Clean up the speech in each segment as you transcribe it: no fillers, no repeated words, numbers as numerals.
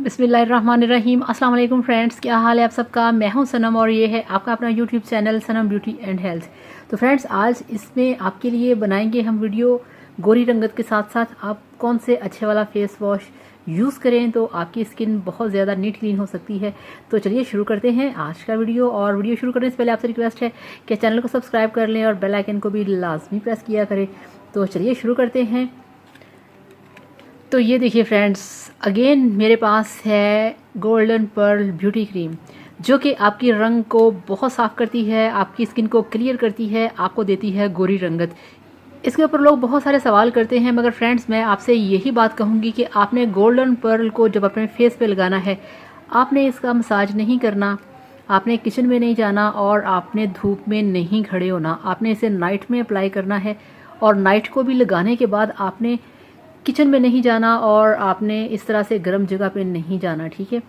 बिस्मिल्लाहिर्रहमानिर्रहीम। अस्सलाम वालेकुम फ्रेंड्स, क्या हाल है आप सबका। मैं हूं सनम और ये है आपका अपना YouTube channel Sanam beauty and health. तो फ्रेंड्स, आज इसमें आपके लिए बनाएंगे हम वीडियो गोरी रंगत के साथ साथ आप कौन से अच्छे वाला फेस वॉश यूज़ करें तो आपकी स्किन बहुत ज़्यादा नीट क्लीन हो सकती है। तो चलिए शुरू करते हैं आज का वीडियो। और वीडियो शुरू करने से पहले आपसे रिक्वेस्ट है कि चैनल को सब्सक्राइब कर लें और बेल आइकन को भी लाजमी प्रेस किया करें। तो चलिए शुरू करते हैं। तो ये देखिए फ्रेंड्स, अगेन मेरे पास है गोल्डन पर्ल ब्यूटी क्रीम, जो कि आपकी रंग को बहुत साफ़ करती है, आपकी स्किन को क्लियर करती है, आपको देती है गोरी रंगत। इसके ऊपर लोग बहुत सारे सवाल करते हैं, मगर फ्रेंड्स मैं आपसे यही बात कहूँगी कि आपने गोल्डन पर्ल को जब अपने फेस पे लगाना है, आपने इसका मसाज नहीं करना, आपने किचन में नहीं जाना और आपने धूप में नहीं खड़े होना। आपने इसे नाइट में अप्लाई करना है और नाइट को भी लगाने के बाद आपने किचन में नहीं जाना और आपने इस तरह से गर्म जगह पे नहीं जाना, ठीक है।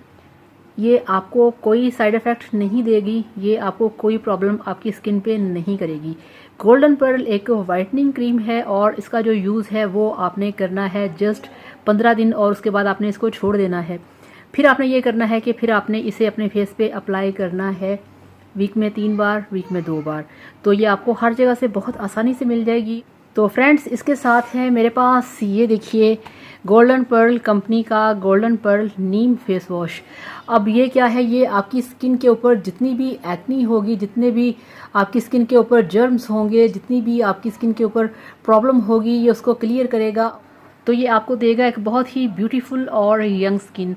ये आपको कोई साइड इफ़ेक्ट नहीं देगी, ये आपको कोई प्रॉब्लम आपकी स्किन पे नहीं करेगी। गोल्डन पर्ल एक वाइटनिंग क्रीम है और इसका जो यूज़ है वो आपने करना है जस्ट 15 दिन और उसके बाद आपने इसको छोड़ देना है। फिर आपने ये करना है कि फिर आपने इसे अपने फेस पे अप्लाई करना है वीक में 3 बार, वीक में 2 बार। तो ये आपको हर जगह से बहुत आसानी से मिल जाएगी। तो फ्रेंड्स, इसके साथ है मेरे पास ये देखिए गोल्डन पर्ल कंपनी का गोल्डन पर्ल नीम फेस वॉश। अब ये क्या है, ये आपकी स्किन के ऊपर जितनी भी एक्नी होगी, जितने भी आपकी स्किन के ऊपर जर्म्स होंगे, जितनी भी आपकी स्किन के ऊपर प्रॉब्लम होगी, ये उसको क्लियर करेगा। तो ये आपको देगा एक बहुत ही ब्यूटीफुल और यंग स्किन।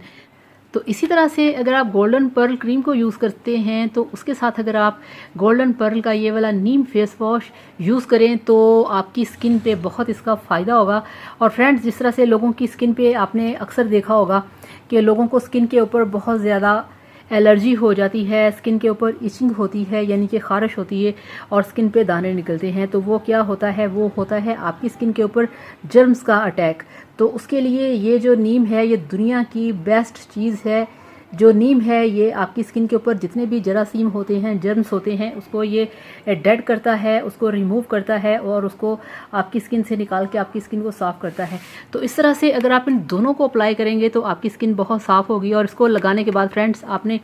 तो इसी तरह से अगर आप गोल्डन पर्ल क्रीम को यूज़ करते हैं तो उसके साथ अगर आप गोल्डन पर्ल का ये वाला नीम फेस वॉश यूज़ करें तो आपकी स्किन पे बहुत इसका फ़ायदा होगा। और फ्रेंड्स, जिस तरह से लोगों की स्किन पे आपने अक्सर देखा होगा कि लोगों को स्किन के ऊपर बहुत ज़्यादा एलर्जी हो जाती है, स्किन के ऊपर इचिंग होती है, यानी कि ख़ारिश होती है और स्किन पे दाने निकलते हैं, तो वो क्या होता है, वो होता है आपकी स्किन के ऊपर जर्म्स का अटैक। तो उसके लिए ये जो नीम है ये दुनिया की बेस्ट चीज़ है। जो नीम है ये आपकी स्किन के ऊपर जितने भी जरासीम होते हैं, जर्म्स होते हैं, उसको ये डेड करता है, उसको रिमूव करता है और उसको आपकी स्किन से निकाल के आपकी स्किन को साफ़ करता है। तो इस तरह से अगर आप इन दोनों को अप्लाई करेंगे तो आपकी स्किन बहुत साफ़ होगी। और इसको लगाने के बाद फ्रेंड्स, आपने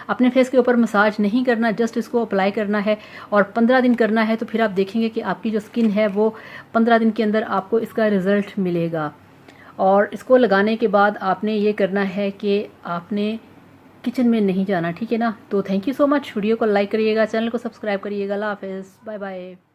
अपने फेस के ऊपर मसाज नहीं करना, जस्ट इसको अप्लाई करना है और 15 दिन करना है। तो फिर आप देखेंगे कि आपकी जो स्किन है वो 15 दिन के अंदर आपको इसका रिज़ल्ट मिलेगा। और इसको लगाने के बाद आपने ये करना है कि आपने किचन में नहीं जाना, ठीक है ना। तो thank you so much. Video को लाइक करिएगा, चैनल को सब्सक्राइब करिएगा। अल्लाह हाफ़िज़, बाय बाय।